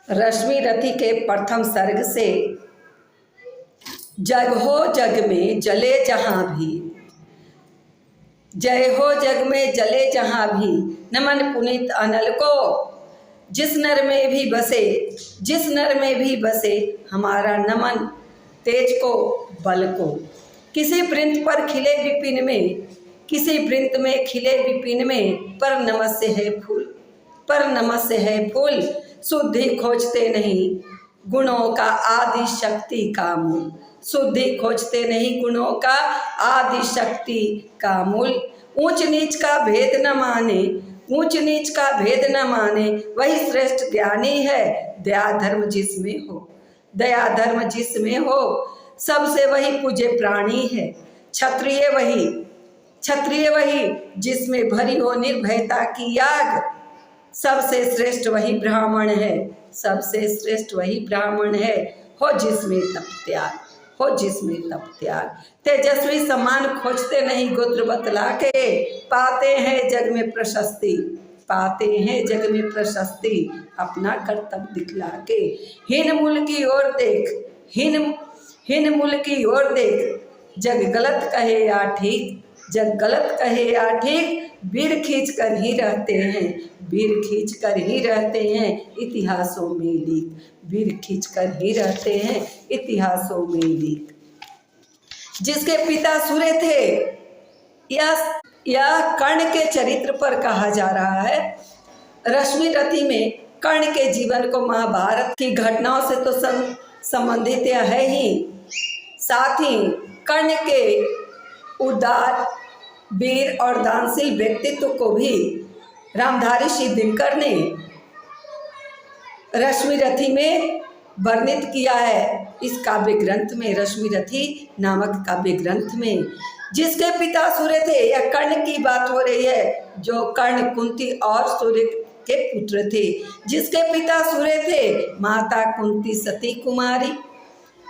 रश्मि रथी के प्रथम सर्ग से जग हो जग में जले जहाँ भी, जय हो जग में जले जहाँ भी, नमन पुनीत अनल को। जिस नर में भी बसे, जिस नर में भी बसे, हमारा नमन तेज को बल को। किसी वृंत पर खिले विपिन में, किसी वृंत में खिले विपिन में, पर नमस्य है फूल, पर नमस्य है फूल। शुद्धि खोजते नहीं गुणों का आदि शक्ति का मूल, शुद्धि खोजते नहीं गुणों का आदि शक्ति का मूल। ऊंच नीच का भेद न माने, ऊंच नीच का भेद न माने, वही श्रेष्ठ ज्ञानी है। दया धर्म जिसमें हो, दया धर्म जिसमें हो, सबसे वही पूज्य प्राणी है। क्षत्रिय वही, क्षत्रिय वही जिसमें भरी हो निर्भयता की आग। सबसे श्रेष्ठ वही ब्राह्मण है, सबसे श्रेष्ठ वही ब्राह्मण है। हो जिसमें तप त्याग, हो जिसमें तप त्याग। तेजस्वी सम्मान खोजते नहीं गोत्र बतला के, पाते हैं जग में प्रशस्ति, पाते हैं जग में प्रशस्ति, अपना कर्तव्य दिखला के। हीन मूल की ओर देख, हीन मूल की ओर देख, जग गलत कहे या ठीक, जग गलत कहे या ठीक, वीर खींच कर ही रहते हैं, वीर खींच कर ही रहते हैं इतिहासों में लिख, वीर खींच कर ही रहते हैं इतिहासों में लिख। जिसके पिता सूर्य थे, यह कर्ण के चरित्र पर कहा जा रहा है। रश्मि रथी में कर्ण के जीवन को महाभारत की घटनाओं से तो संबंधित है ही, साथ ही कर्ण के उदार, वीर और दानशील व्यक्तित्व को भी रामधारी श्री दिनकर ने रश्मि रथी में वर्णित किया है। इस काव्य ग्रंथ में, रश्मि रथी नामक काव्य ग्रंथ में, जिसके पिता सूर्य थे, यह कर्ण की बात हो रही है, जो कर्ण, कुंती और सूर्य के पुत्र थे। जिसके पिता सूर्य थे, माता कुंती सती कुमारी,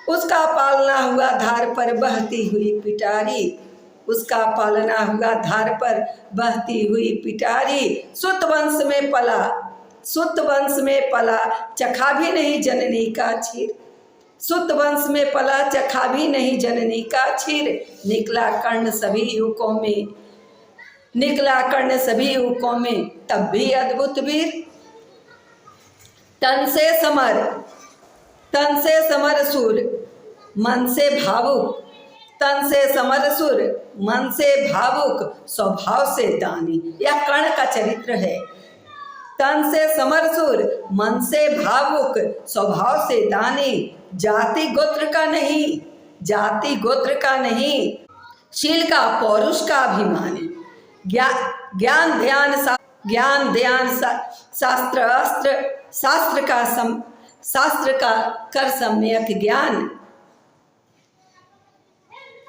उसका पालना हुआ धार पर बहती हुई पिटारी, उसका पालना हुआ धार पर बहती हुई पिटारी। सुत वंश में पला, सुत वंश में पला, चखा भी नहीं जननी का क्षीर, सुत वंश में पला, चखा भी नहीं जननी का क्षीर। निकला कर्ण सभी युवकों में, निकला कर्ण सभी युवकों में, तब भी अद्भुत वीर। तन से समर, तन से समर सुर, मन से भावुक, तन से समर सुर, मन से भावुक, स्वभाव से दानी। यह कर्ण का चरित्र है। तन से समर सुर, मन से भावुक, स्वभाव से दानी। जाति गोत्र का नहीं, जाति गोत्र का नहीं, शील का पौरुष का अभिमानी। ज्ञान ध्यान ज्ञान ध्यान शास्त्र अस्त्र, शास्त्र का कर सम्यक ज्ञान।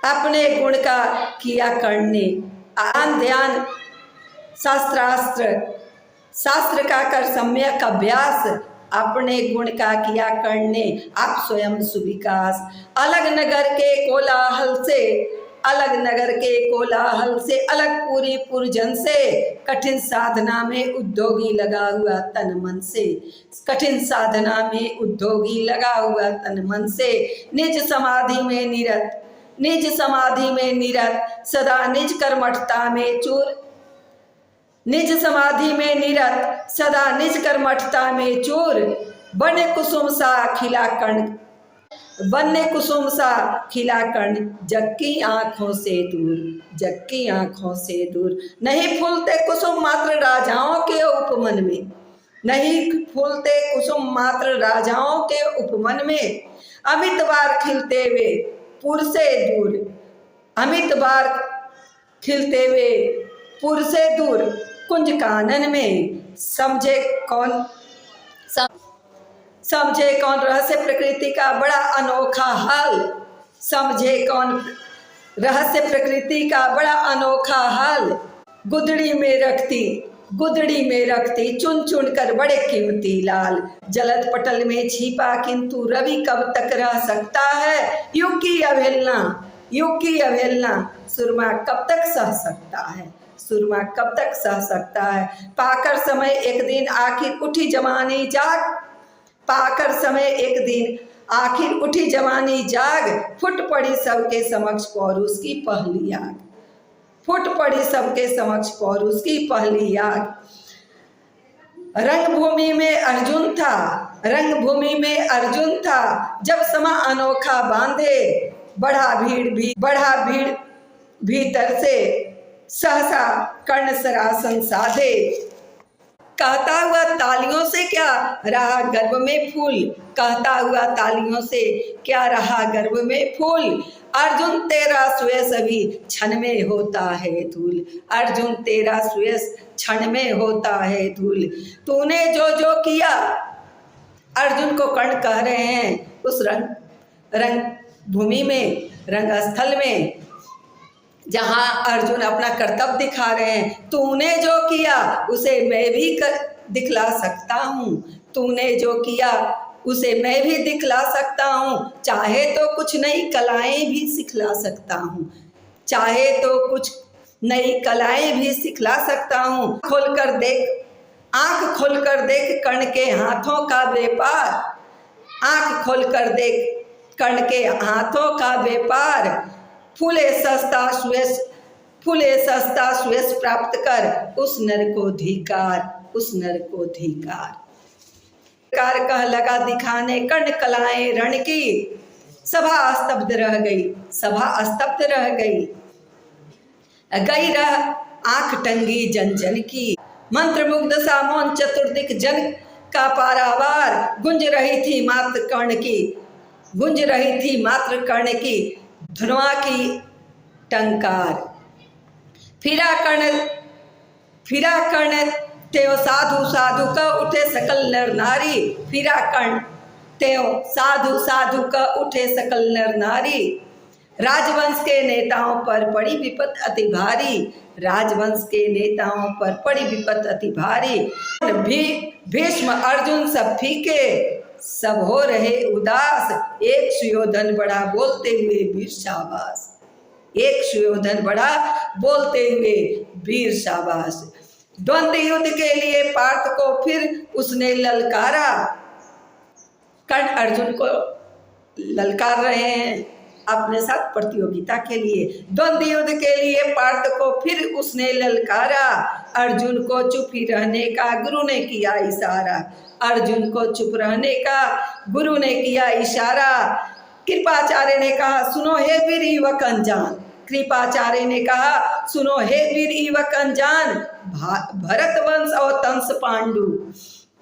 अपने गुण का किया करने, आन ध्यान शास्त्रास्त्र, शास्त्र का कर सम्यक अभ्यास। अपने गुण का किया करने, आप स्वयं सुविकास। अलग नगर के कोलाहल से, अलग नगर के कोलाहल से, अलग पूरी पुरजन से, कठिन साधना में उद्योगी लगा हुआ तन मन से, कठिन साधना में उद्योगी लगा हुआ तन मन से। निज समाधि में निरत, निज समाधि में निरत, सदा निज कर्मठता में चूर, निज समाधि में निरत, सदा निज कर्मठता में चूर। बने कुसुम सा खिला कर्ण, बने कुसुम सा खिला कर्ण, जग की आंखों से दूर, जग की आंखों से दूर। नहीं फूलते कुसुम मात्र राजाओं के उपमन में, नहीं फूलते कुसुम मात्र राजाओं के उपमन में। अमित बार खिलते हुए पुर से दूर, अमित बार खिलते हुए पुर से दूर, कुंज कानन में। समझे कौन, समझे कौन रहस्य प्रकृति का बड़ा अनोखा हाल, समझे कौन रहस्य प्रकृति का बड़ा अनोखा हाल। गुदड़ी में रखती, गुदड़ी में रखती, चुन चुन कर बड़े कीमती लाल। जलद पटल में छिपा किंतु रवि कब तक रह सकता है। युग की अवहेलना, युग की अवहेलना, सुरमा कब तक सह सकता है, सुरमा कब तक सह सकता है। पाकर समय एक दिन आखिर उठी जवानी जाग, पाकर समय एक दिन, आखिर उठी जवानी जाग, फुट पड़ी सबके समक्ष पौरुष की पहली आग। फुट पड़ी सबके समक्ष पौरुष की पहली आग। रंगभूमि में अर्जुन था, रंगभूमि में अर्जुन था, जब समा अनोखा बांधे, बढ़ा भीड़ भीतर से, सहसा कर्ण सरासन साधे। कहता हुआ तालियों से क्या रहा गर्भ में फूल, कहता हुआ तालियों से क्या रहा गर्भ में फूल। अर्जुन तेरा सुयश अभी क्षण में होता है धूल, अर्जुन तेरा सुयश क्षण में होता है धूल। तूने जो जो किया, अर्जुन को कर्ण कह रहे हैं उस रंग भूमि में, रंगस्थल में, जहाँ अर्जुन अपना कर्तव्य दिखा रहे हैं। तूने जो किया उसे मैं भी दिखला सकता हूँ, तूने जो किया उसे मैं भी दिखला सकता हूँ। चाहे तो कुछ नई कलाएं भी सिखला सकता हूँ, चाहे तो कुछ नई कलाएं भी सिखला सकता हूँ। खोलकर देख, आंख खोलकर देख कर्ण के हाथों का व्यापार, आंख खोलकर देख कर्ण के हाथों का व्यापार। फूले सस्ता सुयश प्राप्त कर, उस नर को धिकार, उस नर को धिकार। कार कह लगा दिखाने कर्ण कलाएं रण की, सभा स्तब्ध रह गई, सभा स्तब्ध रह गई। गई रह आंख टंगी जन जन की, मंत्र मुग्ध सा मौन चतुर्दिक जन का पारावार। गुंज रही थी मात्र कर्ण की, गुंज रही थी मात्र कर्ण की धुनवा की टंकार। फिरा कर्ण त्यों साधु साधु का उठे सकल नर नारी, फिरा कर्ण त्यों साधु साधु का उठे सकल नर नारी। राजवंश के नेताओं पर पड़ी विपत अति भारी, राजवंश के नेताओं पर पड़ी विपत अति भारी। भीष्म अर्जुन सब फीके, सब हो रहे उदास, एक सुयोधन बड़ा बोलते हुए वीर शाबाश, एक सुयोधन बड़ा बोलते हुए वीर शाबाश। द्वंद्व युद्ध के लिए पार्थ को फिर उसने ललकारा, कर्ण अर्जुन को ललकार रहे हैं अपने साथ प्रतियोगिता के लिए। द्वंद्व युद्ध के लिए पार्थ को फिर उसने ललकारा, अर्जुन को चुप ही रहने का गुरु ने किया इशारा, अर्जुन को चुप रहने का गुरु ने किया इशारा। कृपाचार्य ने कहा सुनो हे वीर युवक अनजान, कृपाचार्य ने कहा सुनो हे वीर युवक अनजान, भरत वंश और तंस पांडु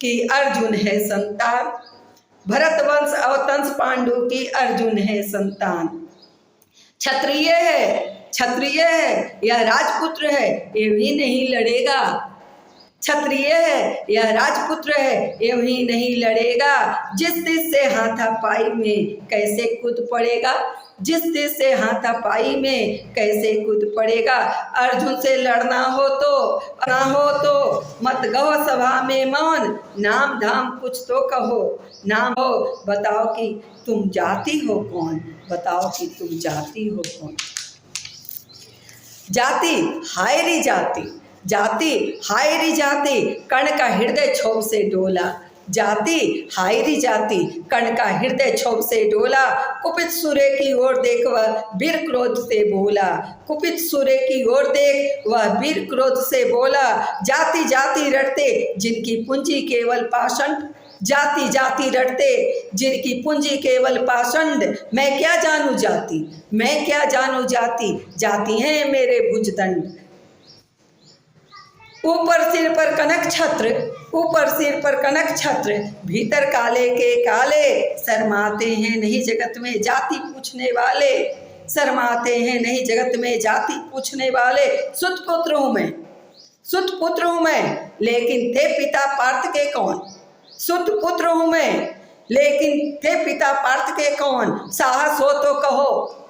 की अर्जुन है संतान, भरत वंश और तंस पांडु की अर्जुन है संतान। क्षत्रिय है, क्षत्रिय है, यह राजपुत्र है, ये भी नहीं लड़ेगा। क्षत्रिय है, यह राजपुत्र है, ये भी नहीं लड़ेगा। जिस दिस से हाथापाई में कैसे कूद पड़ेगा, जिस दिस से हाथापाई में कैसे कूद पड़ेगा। अर्जुन से लड़ना हो तो मत गहो सभा में मौन, नाम धाम कुछ तो कहो, नाम हो बताओ कि तुम जाति हो कौन, बताओ कि तुम जाति हो कौन। जाति हाय री जाति, जाति हाय री जाति, कर्ण का हृदय क्षोभ से डोला, जाति हाय री जाति, कर्ण का हृदय क्षोभ से डोला। कुपित सूर्य की ओर देख वह वीर क्रोध से बोला, कुपित सूर्य की ओर देख वह वीर क्रोध से बोला। जाति जाति रटते जिनकी पूंजी केवल पाषंड, जाति जाति रटते जिनकी पूंजी केवल पाषंड। मैं क्या जानू जाति, मैं क्या जानू जाति, जाति है मेरे भुजदंड। ऊपर सिर पर कनक छत्र, ऊपर सिर पर कनक छत्र, भीतर काले के काले, शर्माते हैं नहीं जगत में जाति पूछने वाले, शर्माते हैं नहीं जगत में जाति पूछने वाले। सुत पुत्र हूँ मैं, सुत पुत्र हूँ मैं, लेकिन थे पिता पार्थ के कौन, सुत पुत्र हूँ मैं लेकिन थे पिता पार्थ के कौन। साहस हो तो कहो,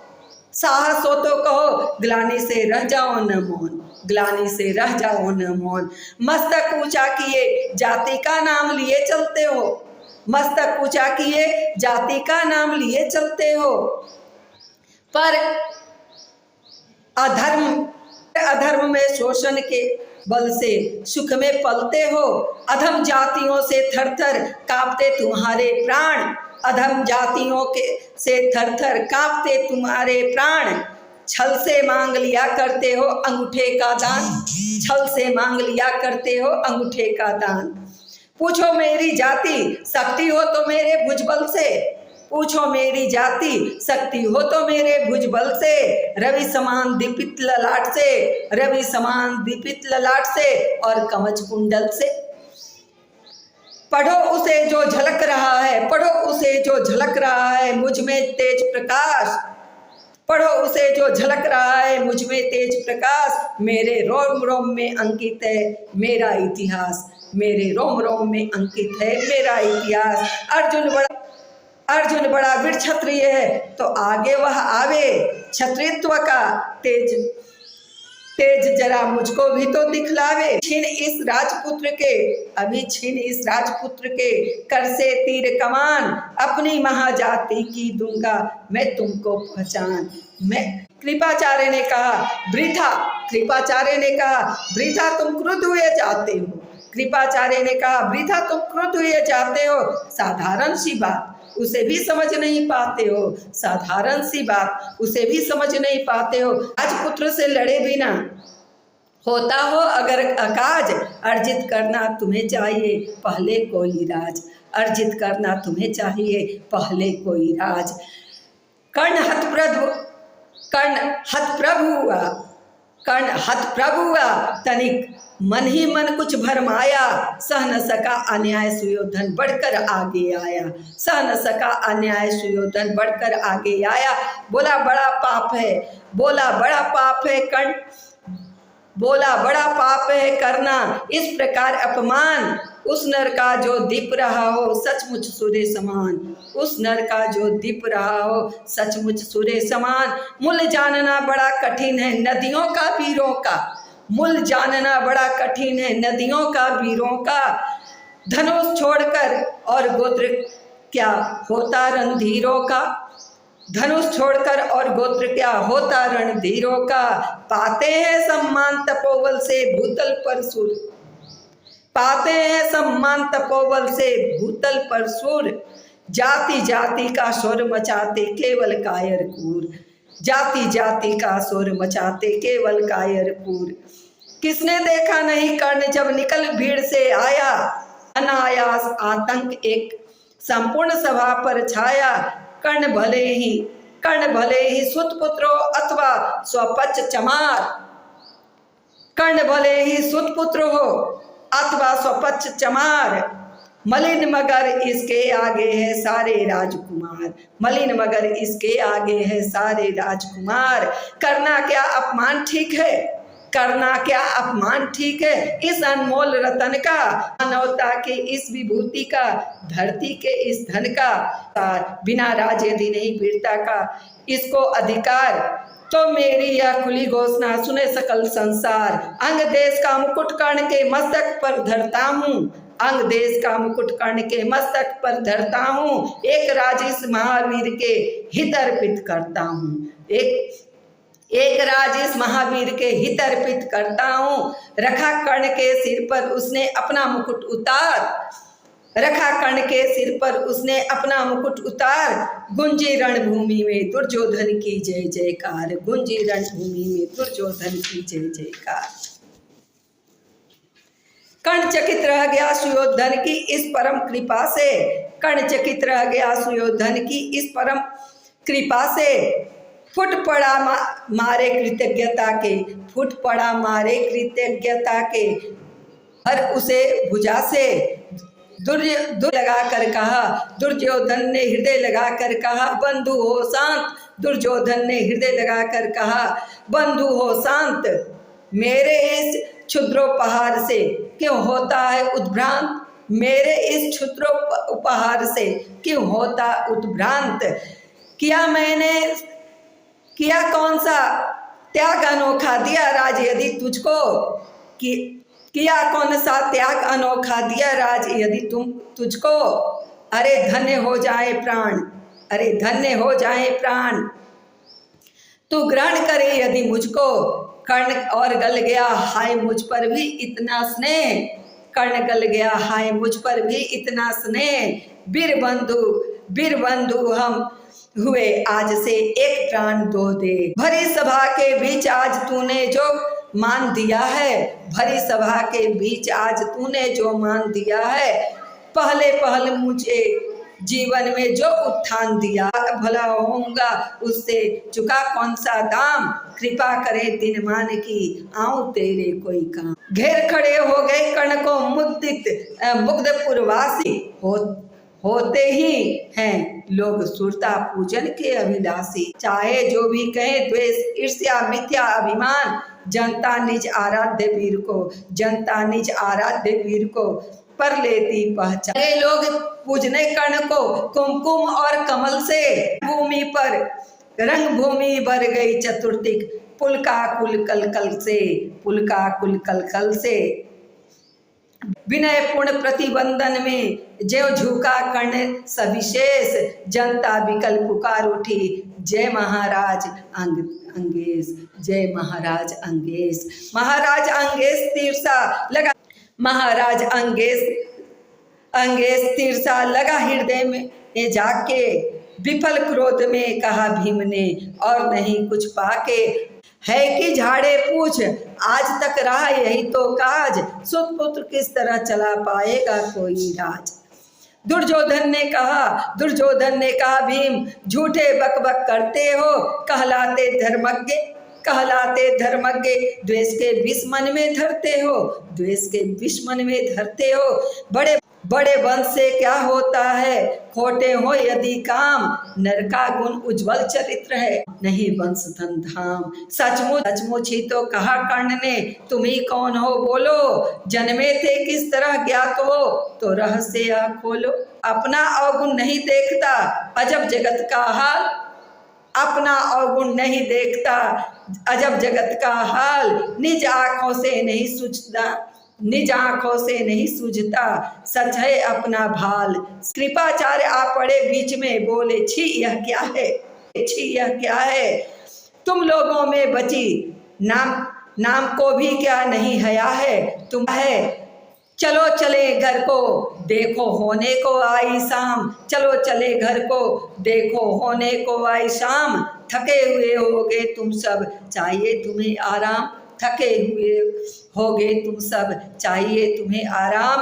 साहस हो तो कहो, ग्लानि से रह जाओ न मौन, ग्लानि से रह जाओ न मौन। मस्तक ऊंचा किए जाति का नाम लिए चलते हो, मस्तक ऊंचा किए जाति का नाम लिए चलते हो, पर अधर्म में शोषण के बल से सुख में पलते हो। अधम जातियों से थरथर कांपते तुम्हारे प्राण, अधम जातियों के से थरथर कांपते तुम्हारे प्राण। छल से मांग लिया करते हो अंगूठे का दान, छल से मांग लिया करते हो अंगूठे का दान। पूछो मेरी जाति शक्ति हो तो मेरे भुजबल से, पूछो मेरी जाति शक्ति हो तो मेरे भुजबल से। रवि समान दीपित ललाट से, रवि समान दीपित ललाट से और कवच कुंडल से। पढ़ो उसे जो झलक रहा है, पढ़ो उसे जो झलक रहा है मुझ में तेज प्रकाश, पढ़ो उसे जो झलक रहा है मुझ में तेज प्रकाश। मेरे रोम रोम में अंकित है मेरा इतिहास, मेरे रोम रोम में अंकित है मेरा इतिहास। अर्जुन बड़ा वीर क्षत्रिय है तो आगे वह आवे, क्षत्रियत्व का तेज तेज जरा मुझको भी तो दिखलावे। छीन इस राजपुत्र के, अभी छीन इस राजपुत्र के कर से तीर कमान, अपनी महाजाति की दूंगा मैं तुमको पहचान। मैं कृपाचार्य ने कहा वृथा, कृपाचार्य ने कहा वृथा तुम क्रुद्ध हुए जाते हो, कृपाचार्य ने कहा वृथा तुम क्रुद्ध हुए जाते हो। साधारण सी बात उसे भी समझ नहीं पाते हो, साधारण सी बात उसे भी समझ नहीं पाते हो। राजपुत्र से लड़े बिना होता हो अगर अकाज, अर्जित करना तुम्हें चाहिए पहले कोई राज, अर्जित करना तुम्हें चाहिए पहले कोई राज। कर्ण हतप्रभु हुआ तनिक मन ही मन कुछ भरमाया, सह न सका अन्याय सुयोधन बढ़कर आगे आया, सह न सका अन्याय सुयोधन बढ़कर आगे आया। बोला बड़ा पाप है, बोला बड़ा पाप है कर्ण, बोला बड़ा पाप है करना इस प्रकार अपमान। उस नर का जो दीप रहा हो सचमुच सूर्य समान, उस नर का जो दीप रहा हो सचमुच सूर्य समान। मूल जानना बड़ा कठिन है नदियों का वीरों का, मूल जानना बड़ा कठिन है नदियों का वीरों का। धनुष छोड़कर और गोत्र क्या होता रणधीरों का, धनुष छोड़कर और गोत्र क्या होता रणधीरों का। पाते हैं सम्मान तपोबल से भूतल पर सुर, पाते हैं सम्मान तपोबल से भूतल पर सुर। जाति जाति का शोर मचाते केवल कायर कूर, जाति जाति का शोर मचाते केवल कायर कूर। किसने देखा नहीं कर्ण जब निकल भीड़ से आया, अनायास आतंक एक संपूर्ण सभा पर छाया। कर्ण भले ही सुतपुत्र हो अथवा स्वपच चमार, कर्ण भले ही सुतपुत्र हो अथवा स्वपच चमार। मलिन मगर इसके आगे है सारे राजकुमार, मलिन मगर इसके आगे है सारे राजकुमार। करना क्या अपमान ठीक है, करना क्या अपमान ठीक है इस अनमोल रतन का, मानवता के इस विभूति का, धरती के इस धन का। बिना राज यदि नहीं वीरता का इसको अधिकार, तो मेरी यह खुली घोषणा सुने सकल संसार। अंग देश का मुकुट कर्ण के मस्तक पर धरता हूँ, अंग देश का मुकुट कर्ण के मस्तक पर धरता हूँ। एक राज इस महावीर के हित अर्पित करता हूँ, एक राज इस महावीर के हित अर्पित करता हूँ। रखा कर्ण के सिर पर उसने अपना मुकुट उतार, रखा कर्ण के सिर पर उसने अपना मुकुट उतार। गुंजी रणभूमि में दुर्योधन की जय जयकार, गुंजी रणभूमि में दुर्योधन की जय जयकार। कर्ण चकित रह गया सुयोधन की इस परम कृपा से, कर्ण चकित रह गया सुयोधन की इस परम कृपा से। फुट पड़ा मारे कृतज्ञता के, फुट पड़ा मारे कृतज्ञता के। हर उसे भुजा से लगा कर कहा, दुर्योधन ने हृदय लगा कर कहा बंधु हो शांत, दुर्योधन ने हृदय लगा कर कहा बंधु हो शांत। मेरे इस क्षुद्रोपहार से क्यों होता है उद्भ्रांत, मेरे इस क्षुद्रोपहार से क्यों होता उद्भ्रांत। किया कौन सा त्याग अनोखा दिया राज यदि तुझको, किया कौन सा त्याग अनोखा दिया राज यदि तुझको। अरे धन्य हो जाए प्राण, अरे धन्य हो जाए प्राण, तू ग्रहण करे यदि मुझको, कर्ण और गल गया हाय मुझ पर भी इतना स्नेह, कर्ण गल गया हाय मुझ पर भी इतना स्नेह, वीर बंधु हम हुए आज से एक प्राण दो दे। भरी सभा के बीच आज तूने जो मान दिया है, भरी सभा के बीच आज तूने जो मान दिया है, पहले मुझे जीवन में जो उत्थान दिया, भला होऊंगा उससे चुका कौन सा दाम, कृपा करे दिन मान की आऊं तेरे कोई काम। घेर खड़े हो गए कर्ण को मुग्ध पुरवासी, होते ही हैं लोग सुरता पूजन के अभिलाषी। चाहे जो भी कहे द्वेष ईर्ष्या मिथ्या अभिमान, जनता निज आराध्य वीर को पर लेती पहचान। ये लोग पूजने कर्ण को कुमकुम और कमल से, रंग भूमि भर गई चतुर्दिक, पुलका कुल कल से। विनय पूर्ण प्रतिबंधन में ज्यों झुका कर्ण सविशेष, जनता विकल पुकार उठी जय महाराज अंगेश, जय महाराज अंगेश। महाराज अंगेश तीरसा लगा, महाराज अंगेश तीरसा लगा हृदय में जाके, विफल क्रोध में कहा भीम ने और नहीं कुछ पाके, है कि झाड़े पूछ आज तक रहा यही तो काज, सुतपुत्र किस तरह चला पाएगा कोई राज। दुर्योधन ने कहा भीम झूठे बक करते हो, कहलाते धर्मज्ञ द्वेष के विष मन में धरते हो, बड़े वंश से क्या होता है, खोटे हो यदि काम, नर का गुण उज्जवल चरित्र है नहीं वंश धन धाम। सचमुच ही तो कहा कर्ण ने, तुम ही कौन हो बोलो, जन्मे थे किस तरह ज्ञात हो तो रहस्य खोलो। अपना अवगुण नहीं देखता अजब जगत का हाल, अपना अवगुण नहीं देखता अजब जगत का हाल, निज आंखों से नहीं सूझता सच है अपना भाल। कृपाचार्य आ पड़े बीच में बोले छी यह क्या है, तुम लोगों में बची नाम को भी क्या नहीं हया है, तुम है चलो चले घर को देखो होने को आई शाम, चलो चले घर को देखो होने को आई शाम। थके हुए होगे तुम सब चाहिए तुम्हें आराम, थके हुए होगे तुम सब चाहिए तुम्हें आराम।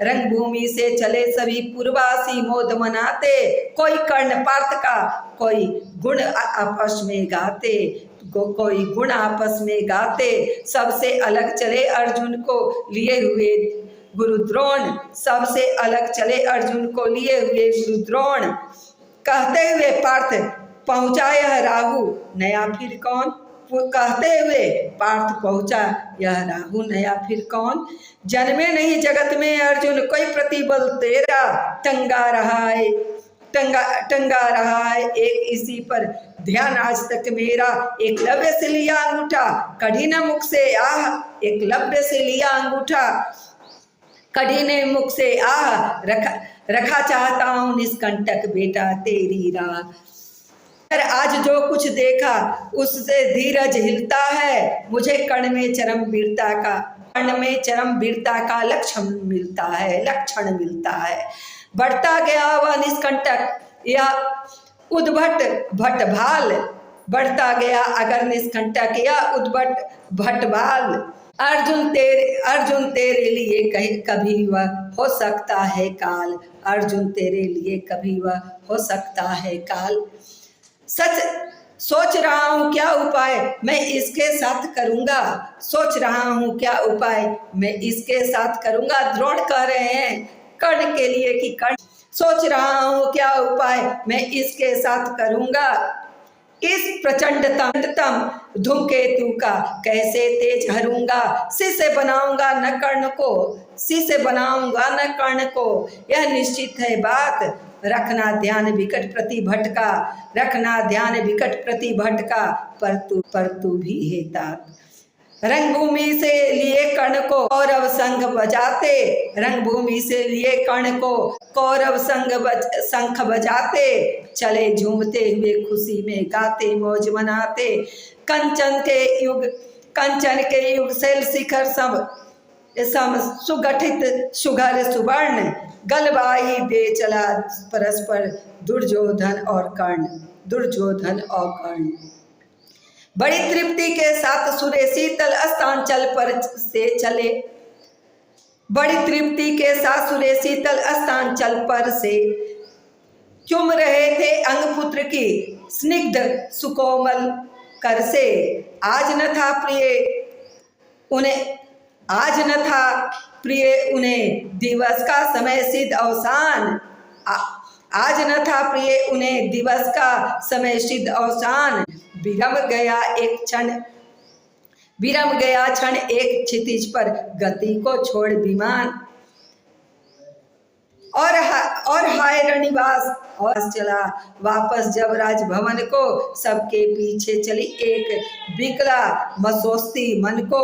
रंगभूमि से चले सभी पूर्वासी मोद मनाते, कोई कर्ण पार्थ का कोई गुण आपस में गाते, सबसे अलग चले अर्जुन को लिए हुए गुरु द्रोण, सबसे अलग चले अर्जुन को लिए हुए गुरु द्रोण। कहते हुए पार्थ पहुंचा यह राहु नया फिर कौन, कहते हुए पार्थ पहुंचा यह राहु नया फिर कौन। जन्मे नहीं जगत में अर्जुन कोई प्रतिबल तेरा, टंगा रहा है एक इसी पर ध्यान आज तक मेरा। एकलव्य से लिया अंगूठा कढ़ी ने मुख से आह, एकलव्य से लिया अंगूठा कढ़ी ने मुख से आह, रखा चाहता हूँ निष्कंटक बेटा तेरी राह। आज जो कुछ देखा उससे धीरज हिलता है, मुझे कर्ण में चरम वीरता का लक्षण मिलता है। बढ़ता गया वह निष्कंटक या उद्भट भटभाल, बढ़ता गया अगर निष्कंटक या उद्भट भटभाल। अर्जुन तेरे लिए कभी वह हो सकता है काल, अर्जुन तेरे लिए कभी वह हो सकता है काल। सच सोच रहा हूँ क्या उपाय मैं इसके साथ करूँगा, सोच रहा हूँ क्या उपाय मैं इसके साथ करूँगा। द्रोण कह रहे हैं कर्ण के लिए कि कर्ण सोच रहा हूँ क्या उपाय मैं इसके साथ करूँगा। इस प्रचंडतम धूमकेतु का कैसे तेज हरूंगा, शिष्य बनाऊंगा न कर्ण को, यह निश्चित है बात। रखना ध्यान विकट प्रति भटका पर तू भी है तात। रंगभूमि से लिए कर्ण को कौरव संग बजाते, रंगभूमि से लिए कर्ण को कौरव शंख बजाते, चले झूमते हुए खुशी में गाते मौज मनाते। कंचन के युग शैल शिखर सम सुगठित सुघर सुवर्ण, गलबाई दे चला परस्पर दुर्योधन और कर्ण। बड़ी तृप्ति के साथ सूर्य शीतल अस्तांचल पर से चले, बड़ी तृप्ति के साथ सूर्य शीतल अस्तांचल पर से चुम रहे थे अंगपुत्र की स्निग्ध सुकोमल कर से। आज न था प्रिय उन्हें दिवस का समय सिद्ध अवसान, आज न था प्रिय उन्हें दिवस का समय सिद्ध अवसान। विरम गया क्षण एक क्षितिज पर गति को छोड़ विमान, और हाय रणनिवास और चला वापस जब राजभवन को। सबके पीछे चली एक विकला मसोस्ती मन को,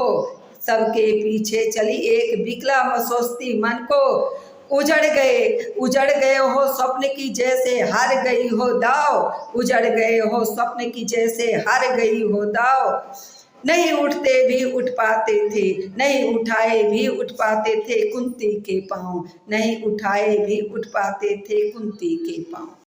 सबके पीछे चली एक विकला मसोस्ती मन को। उजड़ गए हो स्वप्न की जैसे हार गई हो दाव, उजड़ गए हो स्वप्न की जैसे हार गई हो दाव। नहीं उठते भी उठ पाते थे, नहीं उठाए भी उठ पाते थे कुंती के पांव, नहीं उठाए भी उठ पाते थे कुंती के पांव।